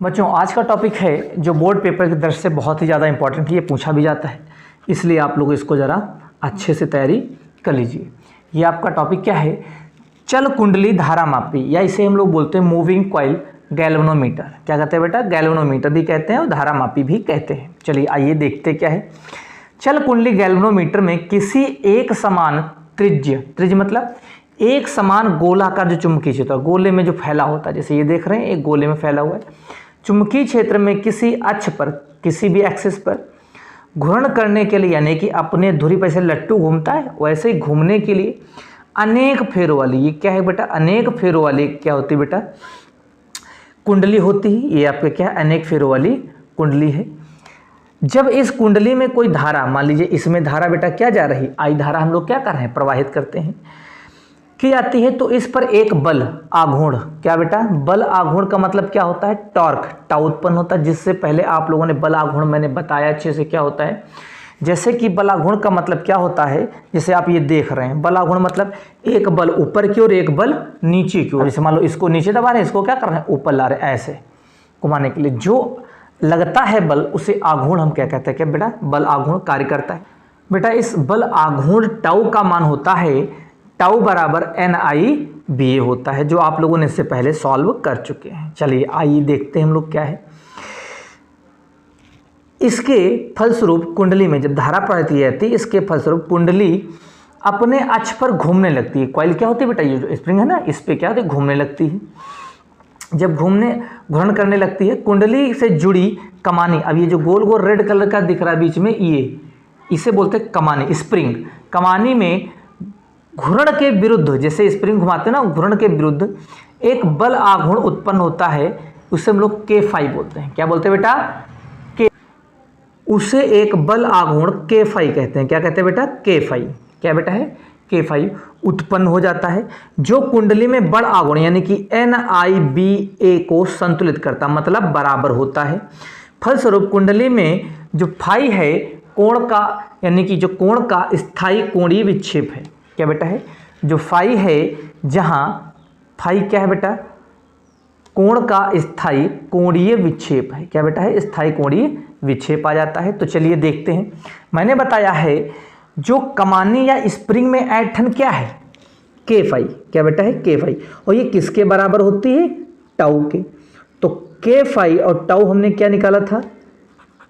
बच्चों आज का टॉपिक है जो बोर्ड पेपर की दृष्टि से बहुत ही ज़्यादा इंपॉर्टेंट है, ये पूछा भी जाता है, इसलिए आप लोग इसको ज़रा अच्छे से तैयारी कर लीजिए। ये आपका टॉपिक क्या है? चल कुंडली धारा मापी, या इसे हम लोग बोलते हैं मूविंग कॉइल गैल्वेनोमीटर। क्या कहते हैं बेटा? गैल्वेनोमीटर भी कहते हैं और धारा मापी भी कहते हैं। चलिए आइए देखते क्या है। चल कुंडली गैल्वेनोमीटर में किसी एक समान त्रिज्य मतलब एक समान गोलाकार जो चुंबकीय क्षेत्र गोले में जो फैला होता है, जैसे ये देख रहे हैं एक गोले में फैला हुआ है, चुंबकीय क्षेत्र में किसी अक्ष पर किसी भी एक्सिस पर घूर्णन करने के लिए, यानी कि अपने धुरी पर जैसे लट्टू घूमता है वैसे ही घूमने के लिए अनेक फेरों वाली, ये क्या है बेटा? अनेक फेरों वाली क्या होती है बेटा? कुंडली होती है। ये आपके क्या है? अनेक फेरों वाली कुंडली है। जब इस कुंडली में कोई धारा, मान लीजिए इसमें धारा बेटा क्या जा रही, आई धारा हम लोग क्या कर रहे हैं? प्रवाहित करते हैं की जाती है, तो इस पर एक बल आघूर्ण, क्या बेटा? बल आघूर्ण का मतलब क्या होता है? टॉर्क, टाउ उत्पन्न होता है, जिससे पहले आप लोगों ने बल आघूर्ण मैंने बताया अच्छे से क्या होता है। जैसे कि बल आघूर्ण का मतलब क्या होता है, जैसे आप ये देख रहे हैं, बल आघूर्ण मतलब एक बल ऊपर की ओर एक बल नीचे की ओर। जैसे मान लो इसको नीचे दबा रहे हैं, इसको क्या कर रहे हैं? ऊपर ला रहे हैं, ऐसे घुमाने के लिए जो लगता है बल, उसे आघूर्ण हम क्या कहते हैं? क्या बेटा? बल आघूर्ण कार्य करता है। बेटा इस बल आघूर्ण टाउ का मान होता है, टाउ बराबर NI/BA होता है, जो आप लोगों ने इससे पहले सॉल्व कर चुके हैं। चलिए आइए देखते हैं हम लोग क्या है। इसके फलस्वरूप कुंडली में जब धारा प्रवाहित की जाती है, इसके फलस्वरूप कुंडली अपने अक्ष पर घूमने लगती है। कॉइल क्या होती है बेटा? ये जो स्प्रिंग है ना, इस पे क्या होती है? घूमने लगती है। जब घूर्णन करने लगती है, कुंडली से जुड़ी कमानी, अब ये जो गोल गोल रेड कलर का दिख रहा है बीच में, ये इसे बोलते हैं कमानी, स्प्रिंग। कमानी में घूर्णन के विरुद्ध, जैसे स्प्रिंग घुमाते हैं ना, घूर्णन के विरुद्ध एक बल आघूर्ण उत्पन्न होता है, उसे हम लोग K∅ बोलते हैं। क्या बोलते हैं बेटा? K, उसे एक बल आघूर्ण K∅ कहते हैं। क्या कहते हैं बेटा? K∅। क्या बेटा है? K∅ उत्पन्न हो जाता है, जो कुंडली में बल आघूर्ण यानी कि NI/BA को संतुलित करता, मतलब बराबर होता है। फलस्वरूप कुंडली में जो फाई है कोण का, यानी कि जो कोण का स्थायी कोणीय विक्षेप है। क्या बेटा है? जो फाई है, जहां फाई क्या है बेटा? कोण का स्थायी कोणीय विक्षेप है। क्या बेटा है? स्थायी कोणीय विक्षेप आ जाता है। तो चलिए देखते हैं। मैंने बताया है जो कमानी या स्प्रिंग में ऐंठन क्या है? K∅। क्या बेटा है? K∅। और ये किसके बराबर होती है? टाउ के। तो K∅ और टाउ हमने क्या निकाला था?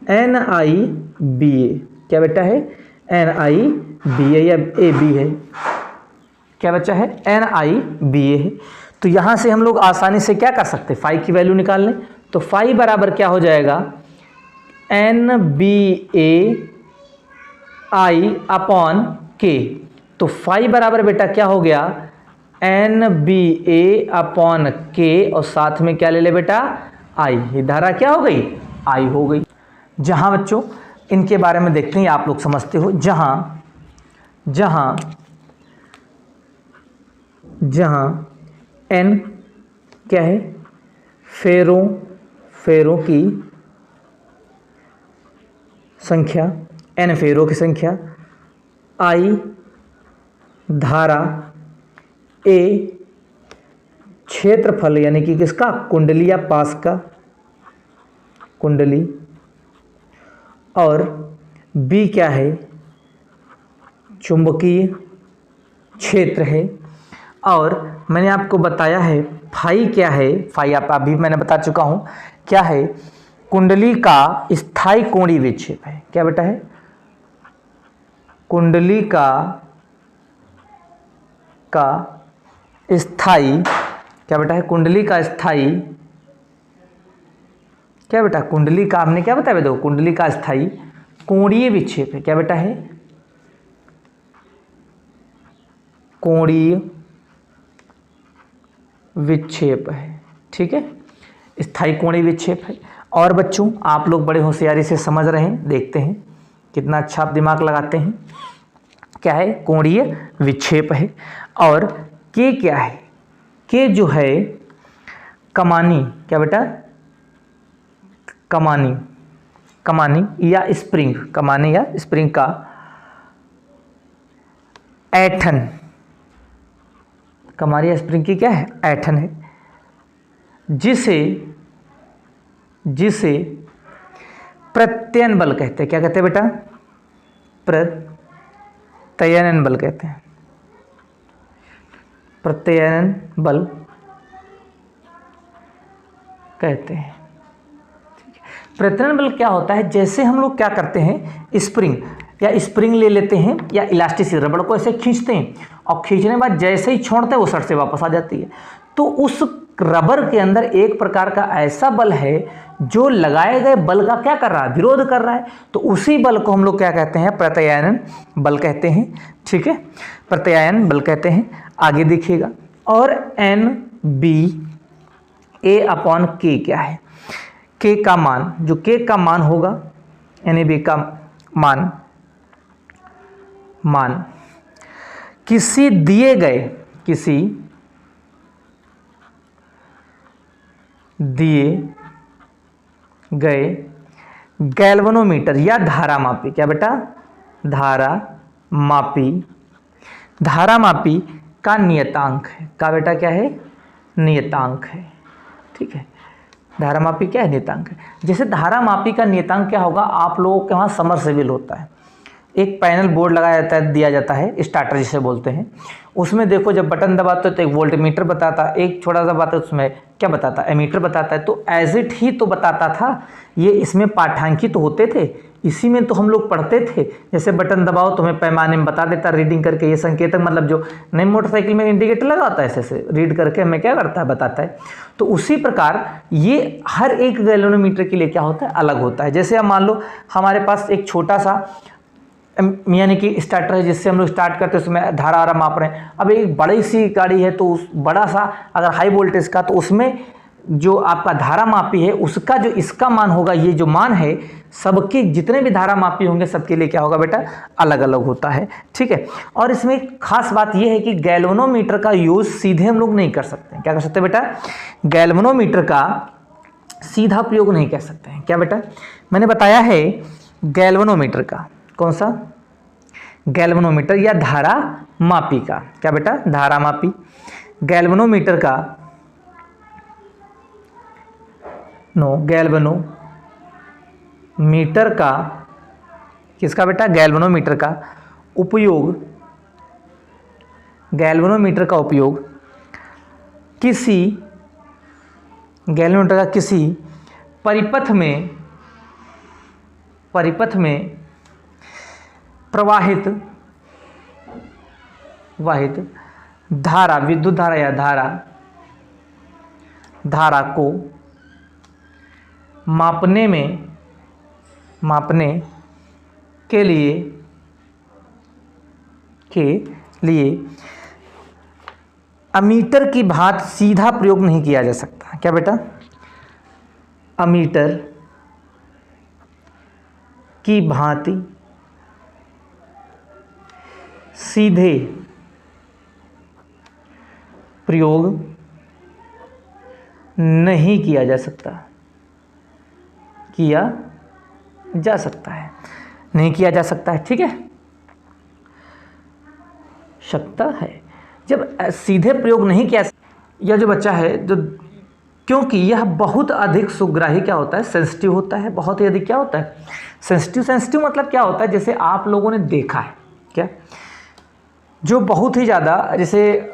NI/BA। क्या बेटा है? NI/BA या AB है। क्या बच्चा है? NI/BA है। तो यहां से हम लोग आसानी से क्या कर सकते हैं? फाई की वैल्यू निकाल लें। तो फाई बराबर क्या हो जाएगा? NBAI/K। तो फाई बराबर बेटा क्या हो गया? NBA/K, और साथ में क्या ले ले बेटा? I। ये धारा क्या हो गई? I हो गई। जहां बच्चों इनके बारे में देखते हैं, आप लोग समझते हो, जहां N क्या है? फेरों की संख्या, N फेरों की संख्या, I धारा, A क्षेत्रफल यानी कि किसका? कुंडली या पास का कुंडली, और B क्या है? चुंबकीय क्षेत्र है। और मैंने आपको बताया है फाई क्या है? फाई आप अभी मैंने बता चुका हूं क्या है? कुंडली का स्थायी कोणीय विक्षेप है। क्या बेटा है? कुंडली का स्थायी, क्या बेटा है? कुंडली का स्थायी, क्या बेटा? कुंडली का हमने क्या बताया? देखो कुंडली का स्थायी कोणीय विक्षेप है। क्या बेटा है? कोणीय विक्षेप है। ठीक है, स्थायी कोणीय विक्षेप है। और बच्चों आप लोग बड़े होशियारी से समझ रहे हैं, देखते हैं कितना अच्छा आप दिमाग लगाते हैं। क्या है? कोणीय विक्षेप है। और के क्या है? के जो है कमानी, क्या बेटा? कमानी या स्प्रिंग, कमानी या स्प्रिंग का ऐंठन, कमानी या स्प्रिंग की क्या है? ऐंठन है, जिसे जिसे प्रत्ययन बल कहते हैं। क्या कहते हैं बेटा? प्रत्ययन बल कहते हैं। प्रत्ययन बल कहते हैं। प्रत्ययन बल क्या होता है? जैसे हम लोग क्या करते हैं, स्प्रिंग ले लेते हैं या इलास्टिक रबड़ को ऐसे खींचते हैं और खींचने के बाद जैसे ही छोड़ते हैं वो सट से वापस आ जाती है। तो उस रबर के अंदर एक प्रकार का ऐसा बल है जो लगाए गए बल का क्या कर रहा है? विरोध कर रहा है। तो उसी बल को हम लोग क्या कहते हैं? प्रत्यायन बल कहते हैं। ठीक है, प्रत्यायन बल कहते हैं। आगे देखिएगा, और NB/A/K क्या है? K का मान, जो K का मान होगा, NB का मान किसी दिए गए गैल्वेनोमीटर या धारामापी, क्या बेटा? धारामापी का नियतांक है। का बेटा क्या है? नियतांक है। ठीक है, धारामापी क्या है? नियतांक है। जैसे धारामापी का नियतांक क्या होगा? आप लोगों के वहाँ समरसेबिल होता है, एक पैनल बोर्ड लगाया जाता है, दिया जाता है, स्टार्टर जिसे बोलते हैं। उसमें देखो जब बटन दबाते हो तो एक वोल्टमीटर बताता है, एक छोटा सा बात है उसमें क्या बताता है? एमीटर बताता है। तो एज इट ही तो बताता था, ये इसमें पाठ्यांकित तो होते थे, इसी में तो हम लोग पढ़ते थे। जैसे बटन दबाओ तो हमें पैमाने में बता देता, रीडिंग करके, ये संकेतक मतलब जो नई मोटरसाइकिल में इंडिकेटर लगा होता है ऐसे रीड करके हमें क्या करता है? बताता है। तो उसी प्रकार ये हर एक गैल्वेनोमीटर के लिए क्या होता है? अलग होता है। जैसे अब मान लो हमारे पास एक छोटा सा यानी कि स्टार्टर है, जिससे हम लोग स्टार्ट करते हैं, उसमें धारा माप रहे हैं। अब एक बड़ी सी गाड़ी है तो उस बड़ा सा अगर हाई वोल्टेज का, तो उसमें जो आपका धारा मापी है उसका जो इसका मान होगा, ये जो मान है सबके जितने भी धारा मापी होंगे सबके लिए क्या होगा बेटा? अलग अलग होता है। ठीक है, और इसमें खास बात यह है कि गैल्वेनोमीटर का यूज सीधे हम लोग नहीं कर सकते। क्या कर सकते बेटा? गैल्वेनोमीटर का सीधा प्रयोग नहीं कर सकते हैं। क्या बेटा? मैंने बताया है गैल्वेनोमीटर का, कौन सा? गैल्वेनोमीटर या धारा मापी का। क्या बेटा? धारा मापी। गैल्वेनोमीटर का गैल्वेनोमीटर का किसका बेटा? गैल्वेनोमीटर का उपयोग किसी परिपथ में प्रवाहित धारा, विद्युत धारा या धारा को मापने के लिए अमीटर की भांति सीधा प्रयोग नहीं किया जा सकता। क्या बेटा? अमीटर की भांति सीधे प्रयोग नहीं किया जा सकता। नहीं किया जा सकता है। ठीक है, सकता है। जब सीधे प्रयोग नहीं किया, यह जो बच्चा है जो, क्योंकि यह बहुत अधिक सुग्राही क्या होता है? सेंसिटिव होता है। बहुत ही अधिक क्या होता है? सेंसिटिव मतलब क्या होता है? जैसे आप लोगों ने देखा है क्या, जो बहुत ही ज़्यादा, जैसे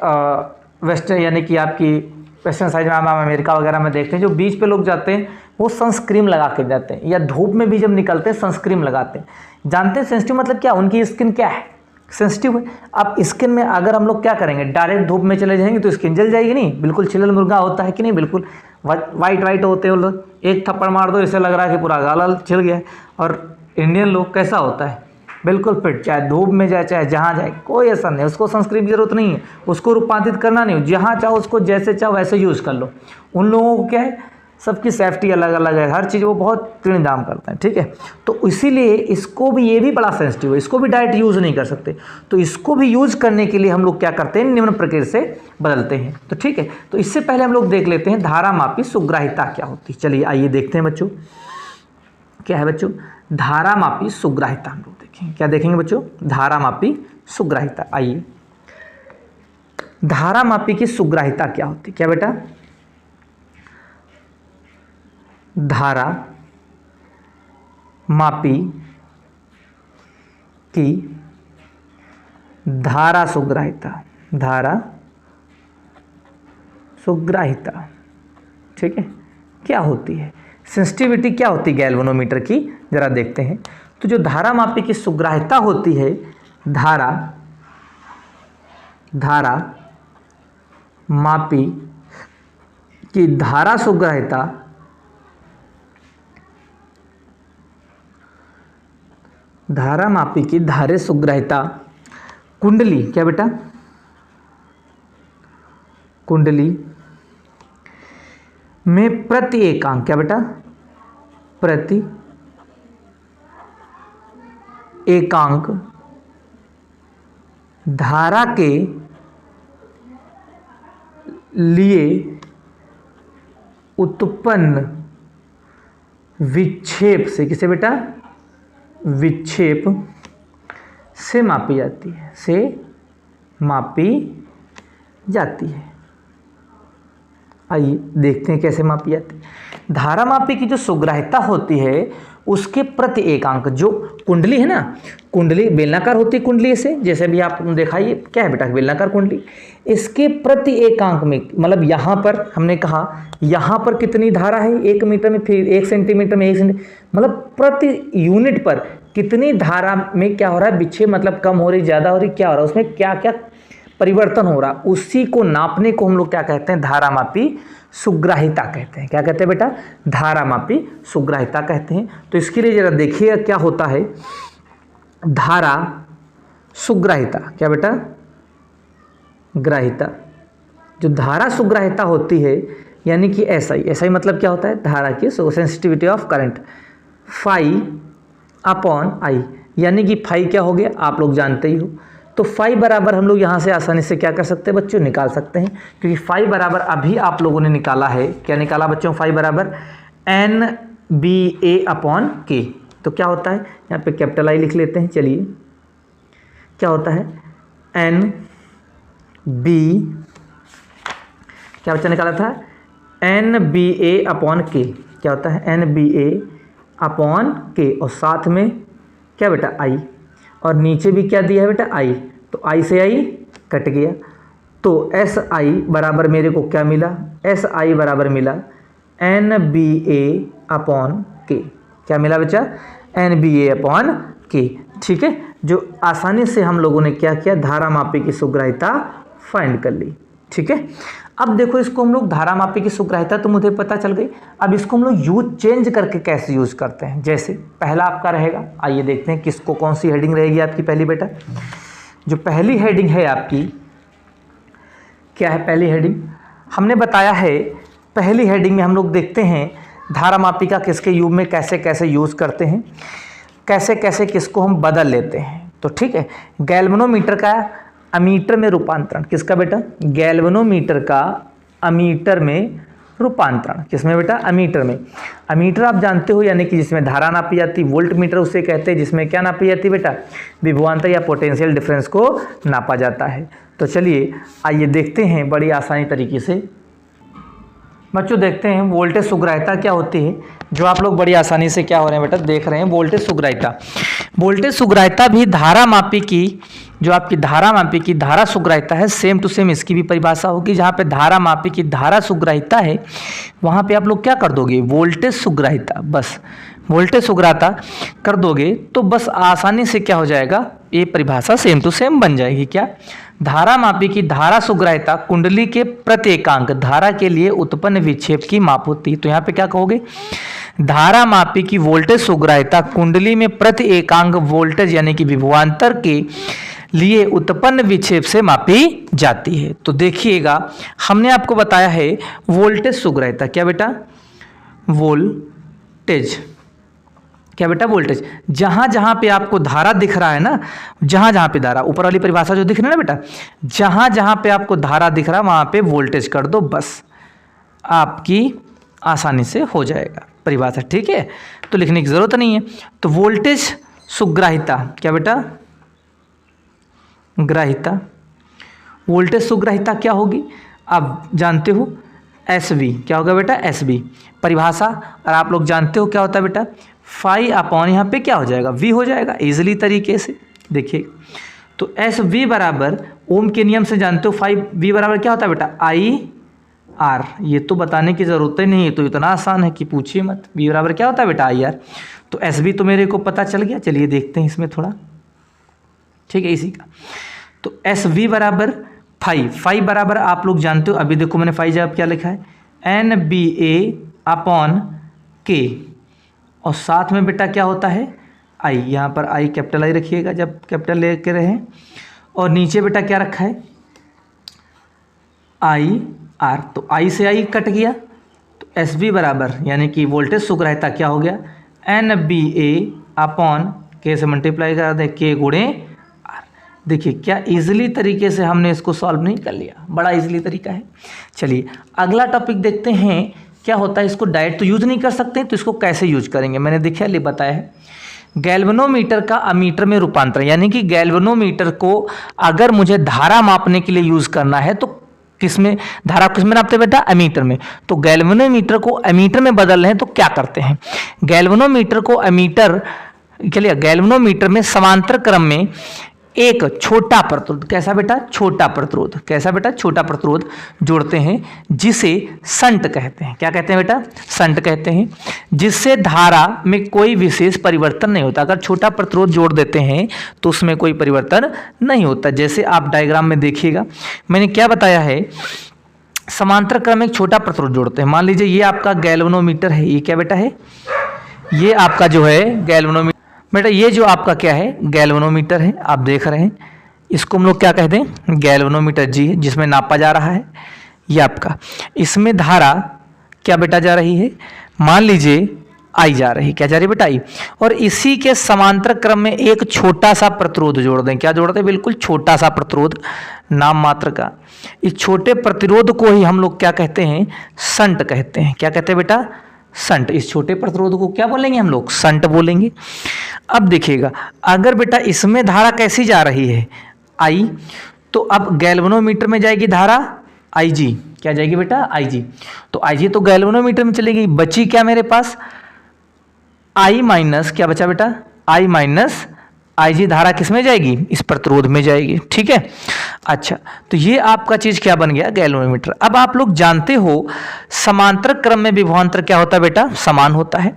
वेस्टर्न यानी कि आपकी वेस्टर्न साइड में आप अमेरिका वगैरह में देखते हैं, जो बीच पे लोग जाते हैं वो सनस्क्रीन लगा के जाते हैं, या धूप में भी जब निकलते हैं सनस्क्रीन लगाते हैं। जानते हैं सेंसिटिव मतलब क्या? उनकी स्किन क्या है? सेंसिटिव है। अब स्किन में अगर हम लोग क्या करेंगे, डायरेक्ट धूप में चले जाएंगे तो स्किन जल जाएगी नहीं? बिल्कुल छिलल मुर्गा होता है कि नहीं? बिल्कुल वाइट होते हैं वो लोग। एक थप्पड़ मार दो, इससे लग रहा है कि पूरा गाल छिल गया है। और इंडियन लोग कैसा होता है? बिल्कुल फिट, चाहे धूप में जाए चाहे जहाँ जाए, कोई ऐसा नहीं, उसको सनस्क्रीन की जरूरत नहीं है, उसको रूपांतरित करना नहीं, जहाँ चाहो उसको जैसे चाहो वैसे यूज़ कर लो। उन लोगों को क्या है, सबकी सेफ्टी अलग अलग है, हर चीज़ वो बहुत इंतजाम करते हैं। ठीक है, तो इसीलिए इसको भी, ये भी बड़ा सेंसिटिव है, इसको भी डायरेक्ट यूज़ नहीं कर सकते। तो इसको भी यूज़ करने के लिए हम लोग क्या करते हैं? निम्न प्रक्रिया से बदलते हैं। तो ठीक है, तो इससे पहले हम लोग देख लेते हैं धारामापी सुग्राहिता क्या होती है। चलिए आइए देखते हैं बच्चों, क्या है बच्चों? धारामापी सुग्राहिता हम लोग देखेंगे। क्या देखेंगे बच्चों? धारामापी सुग्राहिता। आइए, धारामापी की सुग्राहिता क्या होती है? क्या बेटा? धारा मापी की धारा सुग्राहिता, धारा सुग्राहिता, ठीक है, क्या होती है, सेंसिटिविटी क्या होती है गैल्वेनोमीटर की, जरा देखते हैं। तो जो धारा मापी की सुग्राहिता होती है, धारा मापी की धारा सुग्राहिता, धारा मापी की धारे सुग्राहिता कुंडली, क्या बेटा, कुंडली में प्रति एकांक, क्या बेटा, प्रति एकांक धारा के लिए उत्पन्न विक्षेप से, किसे बेटा, विक्षेप से मापी जाती है, से मापी जाती है। आइए देखते हैं कैसे मापी जाती है। धारा मापी की जो सुग्राहिता होती है उसके प्रति एकांक, जो कुंडली है ना, कुंडली बेलनाकार होती है कुंडली से, जैसे भी आप देखा, ये क्या है बेटा, बेलनाकार कुंडली, इसके प्रति एकांक में, मतलब यहाँ पर हमने कहा यहाँ पर कितनी धारा है 1 मीटर में, फिर 1 सेंटीमीटर में 1 सेंटीमीटर, मतलब प्रति यूनिट पर कितनी धारा में क्या हो रहा है, विक्षेप मतलब कम हो रही, ज़्यादा हो रही, क्या हो रहा है, उसमें क्या क्या परिवर्तन हो रहा, उसी को नापने को हम लोग क्या कहते हैं, धारा मापी सुग्राहिता कहते हैं। क्या कहते हैं बेटा, धारा मापी सुग्राहिता कहते हैं। तो इसके लिए जरा देखिए क्या होता है, धारा सुग्राहिता, क्या बेटा, ग्राहिता, जो धारा सुग्राहिता होती है, यानी कि एसआई, एसआई मतलब क्या होता है, धारा की sensitivity of current, phi upon I, यानी कि फाई क्या हो गया, आप लोग जानते ही हो। तो फाई बराबर हम लोग यहाँ से आसानी से क्या कर सकते हैं बच्चों, निकाल सकते हैं, क्योंकि फाई बराबर अभी आप लोगों ने निकाला है, क्या निकाला बच्चों, फाई बराबर NBA अपॉन के। तो क्या होता है, यहाँ पे कैपिटल आई लिख लेते हैं, चलिए क्या होता है, NB, क्या बच्चा निकाला था, NBA अपॉन के, क्या होता है, NBA अपॉन के, और साथ में क्या बेटा, आई, और नीचे भी क्या दिया है बेटा, आई, तो आई से आई कट गया, तो एस आई बराबर मेरे को क्या मिला, एस आई बराबर मिला NBA अपॉन के, क्या मिला बच्चा, NBA अपॉन के, ठीक है। जो आसानी से हम लोगों ने क्या किया, धारा मापी की सुग्राहिता फाइंड कर ली, ठीक है। अब देखो इसको हम लोग धारा मापी की सुग्राहिता तो मुझे पता चल गई, अब इसको हम लोग यूज चेंज करके कैसे यूज करते हैं। जैसे पहला आपका रहेगा, आइए देखते हैं किसको कौन सी हेडिंग रहेगी आपकी पहली बेटा। जो पहली हेडिंग है आपकी, क्या है पहली हेडिंग, हमने बताया है पहली हेडिंग में हम लोग देखते हैं धारा मापी का किसके युग में कैसे कैसे यूज करते हैं, कैसे कैसे किसको हम बदल लेते हैं। तो ठीक है, गैल्वेनोमीटर का अमीटर में रूपांतरण, किसका बेटा, गैल्वेनोमीटर का अमीटर में रूपांतरण, किसमें बेटा, अमीटर में। अमीटर आप जानते हो, यानी कि जिसमें धारा नापी जाती, वोल्ट मीटर उसे कहते हैं जिसमें क्या नापी जाती बेटा, विभवांतर या पोटेंशियल डिफरेंस को नापा जाता है। तो चलिए आइए देखते हैं बड़ी आसानी तरीके से बच्चों, देखते हैं वोल्टेज सुग्राहिता क्या होती है, जो आप लोग बड़ी आसानी से क्या हो रहे हैं बेटा, देख रहे हैं वोल्टेज सुग्राहिता। वोल्टेज सुग्राहिता भी धारा मापी की, जो आपकी धारा मापी की धारा सुग्राहिता है, सेम टू सेम इसकी भी परिभाषा होगी। जहाँ पे धारा मापी की धारा सुग्राहिता है वहाँ पे आप लोग क्या कर दोगे, वोल्टेज सुग्राहिता, बस वोल्टेज सुग्राहिता कर दोगे तो बस आसानी से क्या हो जाएगा, ये परिभाषा सेम टू सेम बन जाएगी। क्या, धारा मापी की धारा सुग्राहिता कुंडली के प्रति एकांक धारा के लिए उत्पन्न विक्षेप की माप होती है। तो यहाँ पे क्या कहोगे, धारा मापी की वोल्टेज सुग्राहिता कुंडली में प्रति एकांक वोल्टेज यानी कि विभवांतर के लिए उत्पन्न विक्षेप से मापी जाती है। तो देखिएगा हमने आपको बताया है वोल्टेज सुग्राहिता, क्या बेटा, वोल्टेज, क्या बेटा, वोल्टेज, जहाँ जहाँ पे आपको धारा दिख रहा है ना, जहाँ जहाँ पे धारा, ऊपर वाली परिभाषा जो दिख रही है ना बेटा, जहाँ जहाँ पे आपको धारा दिख रहा है वहाँ पे वोल्टेज कर दो, बस आपकी आसानी से हो जाएगा परिभाषा, ठीक है। तो लिखने की ज़रूरत नहीं है। तो वोल्टेज सुग्राहिता, क्या बेटा, ग्राहिता, वोल्टेज सुग्राहिता क्या होगी, आप जानते हो एस वी, क्या होगा बेटा एस वी परिभाषा। और आप लोग जानते हो क्या होता है बेटा, फाई अपॉन यहाँ पे क्या हो जाएगा वी हो जाएगा इजीली तरीके से। देखिए तो एस वी बराबर ओम के नियम से जानते हो फाई वी बराबर क्या होता है बेटा आई आर। ये तो बताने की ज़रूरत ही नहीं है, तो इतना आसान है कि पूछिए मत। वी बराबर क्या होता है बेटा आई आर। तो एस वी तो मेरे को पता चल गया, चलिए देखते हैं इसमें थोड़ा, ठीक है इसी का। तो एस वी बराबर फाई बराबर आप लोग जानते हो, अभी देखो मैंने फाई जवाब क्या लिखा है एन बी ए अपॉन के, और साथ में बेटा क्या होता है आई, यहाँ पर आई कैपिटल आई रखिएगा जब कैपिटल लेके रहे, और नीचे बेटा क्या रखा है आई आर। तो आई से आई कट गया, तो एस बी बराबर यानी कि वोल्टेज शुक्र रहता क्या हो गया एन बी ए अपॉन के से मल्टीप्लाई करा दें के गुणे आर। देखिए क्या इजीली तरीके से हमने इसको सॉल्व नहीं कर लिया, बड़ा इजीली तरीका है। चलिए अगला टॉपिक देखते हैं क्या होता है। इसको डायरेक्ट तो यूज नहीं कर सकते, तो इसको कैसे यूज करेंगे मैंने देखा ले बताया है। गैल्वेनोमीटर का अमीटर में रूपांतरण, यानी कि गैल्वेनोमीटर को अगर मुझे धारा मापने के लिए यूज करना है तो किसमें, धारा किसमें नापते बेटा एमीटर में। तो गैल्वेनोमीटर को एमीटर में बदल रहे हैं तो क्या करते हैं, गैल्वेनोमीटर को एमीटर के लिए गैल्वेनोमीटर में समांतर क्रम में एक छोटा प्रतिरोध, कैसा बेटा छोटा प्रतिरोध, कैसा बेटा छोटा प्रतिरोध जोड़ते हैं जिसे शंट कहते हैं। क्या कहते हैं बेटा शंट कहते हैं, जिससे धारा में कोई विशेष परिवर्तन नहीं होता। अगर छोटा प्रतिरोध जोड़ देते हैं तो उसमें कोई परिवर्तन नहीं होता। जैसे आप डायग्राम में देखिएगा मैंने क्या बताया है, समांतर क्रम में एक छोटा प्रतिरोध जोड़ते हैं। मान लीजिए ये आपका गैल्वेनोमीटर है, ये क्या बेटा है, ये आपका जो है गैल्वेनोमीटर बेटा, ये जो आपका क्या है गैल्वेनोमीटर है, आप देख रहे हैं इसको हम लोग क्या कहते हैं गैल्वेनोमीटर जी है, जिसमें नापा जा रहा है ये आपका। इसमें धारा क्या बेटा जा रही है, मान लीजिए आई जा रही, क्या जा रही है बेटा आई, और इसी के समांतर क्रम में एक छोटा सा प्रतिरोध जोड़ दें। क्या जोड़ दें, बिल्कुल छोटा सा प्रतिरोध नाम मात्र का। इस छोटे प्रतिरोध को ही हम लोग क्या कहते हैं शंट कहते हैं। क्या कहते हैं बेटा शंट। इस छोटे प्रतिरोध को क्या बोलेंगे हम लोग शंट बोलेंगे। अब देखिएगा अगर बेटा इसमें धारा कैसी जा रही है आई, तो अब गैल्वेनोमीटर में जाएगी धारा आई जी, क्या जाएगी बेटा आई जी। तो आई जी तो गैल्वेनोमीटर में चलेगी, बची क्या मेरे पास आई माइनस, क्या बचा बेटा आई माइनस आई जी। धारा किस में जाएगी इस प्रतिरोध में जाएगी, ठीक है। अच्छा तो ये आपका चीज क्या बन गया गैल्वेनोमीटर। अब आप लोग जानते हो समांतर क्रम में विभवांतर क्या होता है बेटा समान होता है,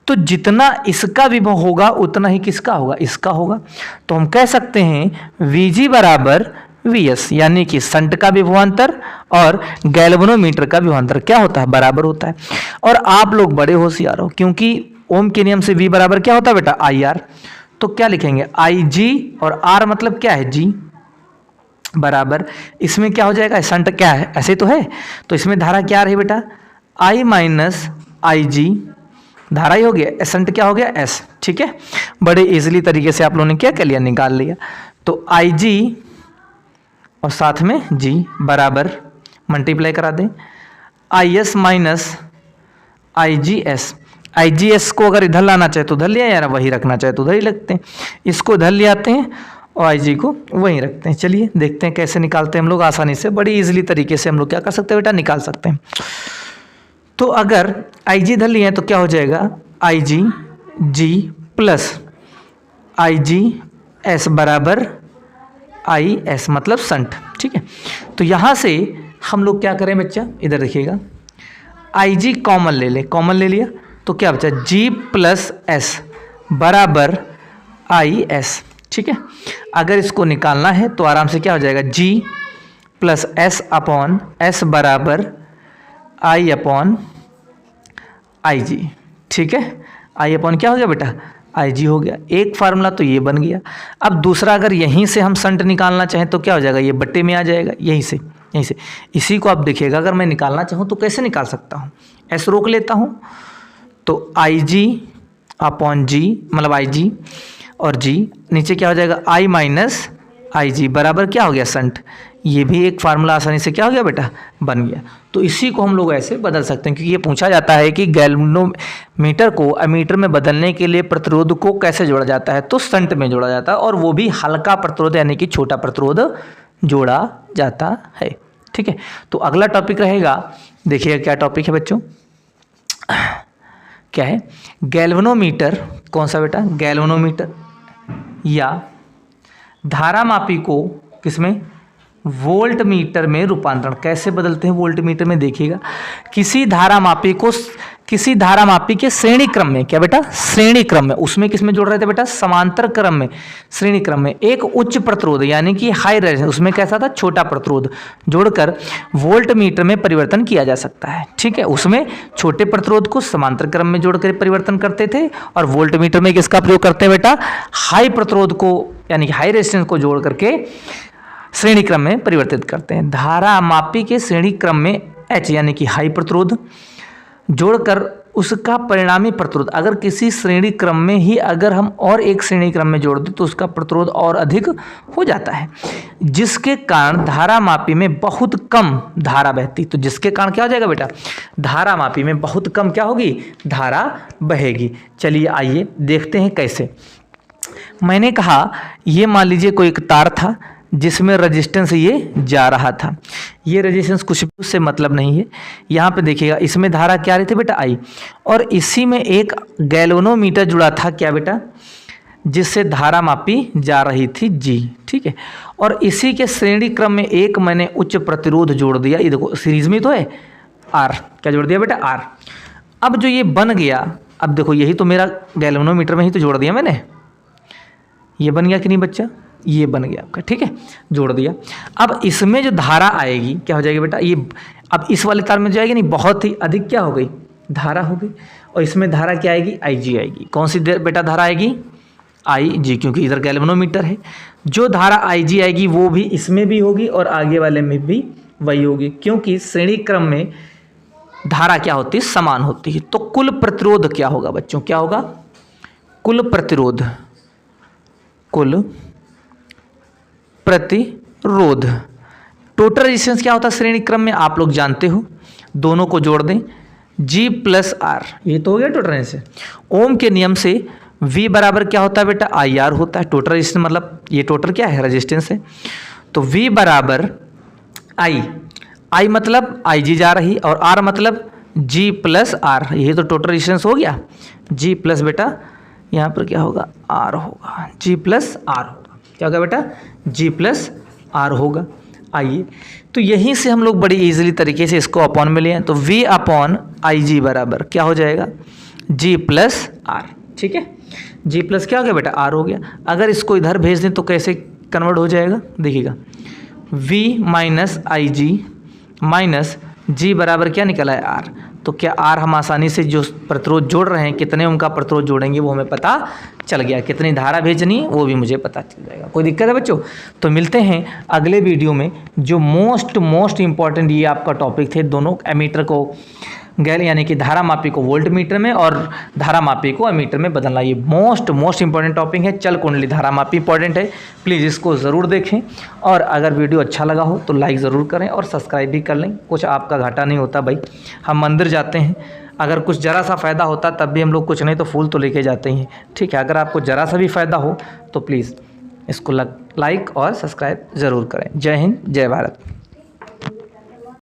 तो जितना इसका विभव होगा उतना ही किसका होगा इसका होगा। तो हम कह सकते हैं Vg बराबर Vs, यानी कि शंट का विभवांतर और गैल्वेनोमीटर का विभवांतर क्या होता है बराबर होता है। और आप लोग बड़े होशियार हो, क्योंकि ओम के नियम से V बराबर क्या होता है बेटा IR, तो क्या लिखेंगे IG और R मतलब क्या है G बराबर, इसमें क्या हो जाएगा शंट क्या है ऐसे तो है, तो इसमें धारा क्या रही बेटा I माइनस आई जी, धारा ही हो गया, शंट क्या हो गया S, ठीक है। बड़े इजीली तरीके से आप लोगों ने क्या कर लिया निकाल लिया। तो IG और साथ में G बराबर मल्टीप्लाई करा दें IS माइनस IGS। IGS को अगर इधर लाना चाहे तो उधर लिया, यार वही रखना चाहे तो उधर ही लगते हैं, इसको इधर ले आते हैं और IG को वहीं रखते हैं। चलिए देखते हैं कैसे निकालते हैं हम लोग आसानी से, बड़ी इजीली तरीके से हम लोग क्या कर सकते हैं बेटा निकाल सकते हैं। तो अगर IG इधर लिए हैं तो क्या हो जाएगा IG प्लस IGS बराबर IS मतलब शंट, ठीक है। तो यहाँ से हम लोग क्या करें बच्चा, इधर देखिएगा IG कॉमन ले ले, कॉमन ले लिया तो क्या बचा G प्लस S बराबर IS, ठीक है। अगर इसको निकालना है तो आराम से क्या हो जाएगा G plus S upon S बराबर I अपॉन IG, ठीक है। I अपॉन क्या हो गया बेटा IG हो गया। एक फार्मूला तो ये बन गया। अब दूसरा अगर यहीं से हम शंट निकालना चाहें तो क्या हो जाएगा, ये बट्टे में आ जाएगा, यहीं से इसी को आप देखिएगा अगर मैं निकालना चाहूँ तो कैसे निकाल सकता हूँ, S रोक लेता हूँ तो IG अपॉन G मतलब IG और G, नीचे क्या हो जाएगा I माइनस IG बराबर क्या हो गया शंट। ये भी एक फार्मूला आसानी से क्या हो गया बेटा बन गया। तो इसी को हम लोग ऐसे बदल सकते हैं, क्योंकि ये पूछा जाता है कि गैल्वेनोमीटर को एमीटर में बदलने के लिए प्रतिरोध को कैसे जोड़ा जाता है, तो शंट में जोड़ा जाता है, और वो भी हल्का प्रतिरोध यानी कि छोटा प्रतिरोध जोड़ा जाता है, ठीक है। तो अगला टॉपिक रहेगा देखिएगा क्या टॉपिक है बच्चों, क्या है, गैल्वेनोमीटर। कौन सा बेटा, गैल्वेनोमीटर, या धारामापी को किसमें, वोल्ट मीटर में रूपांतरण। कैसे बदलते हैं वोल्ट मीटर में, देखिएगा, किसी धारामापी के श्रेणी क्रम में, क्या बेटा, श्रेणी क्रम में, उसमें किसमें जोड़ रहे थे बेटा, समांतर क्रम में, श्रेणी क्रम में एक उच्च प्रतिरोध यानी कि हाई रेजिस्टेंस, उसमें कैसा था, छोटा प्रतिरोध जोड़कर वोल्ट मीटर में परिवर्तन किया जा सकता है। ठीक है, उसमें छोटे प्रतिरोध को समांतर क्रम में जोड़कर परिवर्तन करते थे, और वोल्ट मीटर में किसका प्रयोग करते हैं बेटा, हाई प्रतिरोध को यानी कि हाई रेजिस्टेंस को जोड़ करके श्रेणी क्रम में परिवर्तित करते हैं। धारामापी के श्रेणी क्रम में H यानी कि हाई प्रतिरोध जोड़कर उसका परिणामी प्रतिरोध, अगर किसी श्रेणी क्रम में ही अगर हम और एक श्रेणी क्रम में जोड़ दें तो उसका प्रतिरोध और अधिक हो जाता है, जिसके कारण धारामापी में बहुत कम धारा बहती। तो जिसके कारण क्या हो जाएगा बेटा, धारामापी में बहुत कम क्या होगी, धारा बहेगी। चलिए आइए देखते हैं कैसे। मैंने कहा ये मान लीजिए कोई एक तार था जिसमें रेजिस्टेंस ये जा रहा था, ये रेजिस्टेंस कुछ भी उससे मतलब नहीं है। यहाँ पे देखिएगा इसमें धारा क्या रही थी बेटा, आई, और इसी में एक गैल्वेनोमीटर जुड़ा था, क्या बेटा, जिससे धारा मापी जा रही थी जी। ठीक है, और इसी के श्रेणी क्रम में एक मैंने उच्च प्रतिरोध जोड़ दिया, ये देखो सीरीज में तो है आर, क्या जोड़ दिया बेटा, आर। अब जो ये बन गया, अब देखो यही तो मेरा गैल्वेनोमीटर में ही तो जोड़ दिया मैंने, ये बन गया कि नहीं बच्चा, ये बन गया आपका। ठीक है, जोड़ दिया। अब इसमें जो धारा आएगी क्या हो जाएगी बेटा, ये अब इस वाले तार में जाएगी नहीं, बहुत ही अधिक क्या हो गई, धारा हो गई, और इसमें धारा क्या आएगी, IG आएगी। कौन सी बेटा धारा आएगी, IG, क्योंकि इधर गैल्वेनोमीटर है। जो धारा IG आएगी वो भी इसमें भी होगी और आगे वाले में भी वही होगी, क्योंकि श्रेणी क्रम में धारा क्या होती है, समान होती है। तो कुल प्रतिरोध क्या होगा बच्चों, क्या होगा, कुल प्रतिरोध, कुल प्रतिरोध, टोटल रेजिस्टेंस क्या होता है श्रेणी क्रम में, आप लोग जानते हो, दोनों को जोड़ दें G + R, ये तो हो गया टोटल रेजिस्टेंस। ओम के नियम से V बराबर क्या होता है बेटा, IR होता है। टोटल रेजिस्टेंस मतलब ये टोटल क्या है, रेजिस्टेंस है। तो V बराबर I मतलब IG जा रही, और R मतलब G + R, ये तो टोटल रेजिस्टेंस हो गया। G प्लस बेटा यहाँ पर क्या होगा, R होगा, G + R होगा, क्या होगा बेटा, G + R होगा। आइए तो यहीं से हम लोग बड़ी इजीली तरीके से इसको अपॉन में लिए हैं, तो V/IG बराबर क्या हो जाएगा, G + R। ठीक है, G प्लस क्या हो गया बेटा, R हो गया। अगर इसको इधर भेज दें तो कैसे कन्वर्ट हो जाएगा, देखिएगा, V - IG - G बराबर क्या निकला है, R। तो क्या R हम आसानी से जो प्रतिरोध जोड़ रहे हैं, कितने उनका प्रतिरोध जोड़ेंगे वो हमें पता चल गया, कितनी धारा भेजनी वो भी मुझे पता चल जाएगा। कोई दिक्कत है बच्चों? तो मिलते हैं अगले वीडियो में। जो मोस्ट इम्पॉर्टेंट ये आपका टॉपिक थे, दोनों एमीटर को यानी कि धारा मापी को वोल्ट मीटर में और धारा मापी को एमीटर में बदलना, ये मोस्ट इंपॉर्टेंट टॉपिक है। चल कुंडली धारा मापी इंपॉर्टेंट है, प्लीज़ इसको ज़रूर देखें, और अगर वीडियो अच्छा लगा हो तो लाइक ज़रूर करें और सब्सक्राइब भी कर लें। कुछ आपका घाटा नहीं होता भाई, हम मंदिर जाते हैं, अगर कुछ ज़रा सा फ़ायदा होता तब भी हम लोग कुछ नहीं तो फूल तो लेके जाते ही हैं। ठीक है, अगर आपको ज़रा सा भी फ़ायदा हो तो प्लीज़ इसको लाइक और सब्सक्राइब ज़रूर करें। जय हिंद, जय भारत।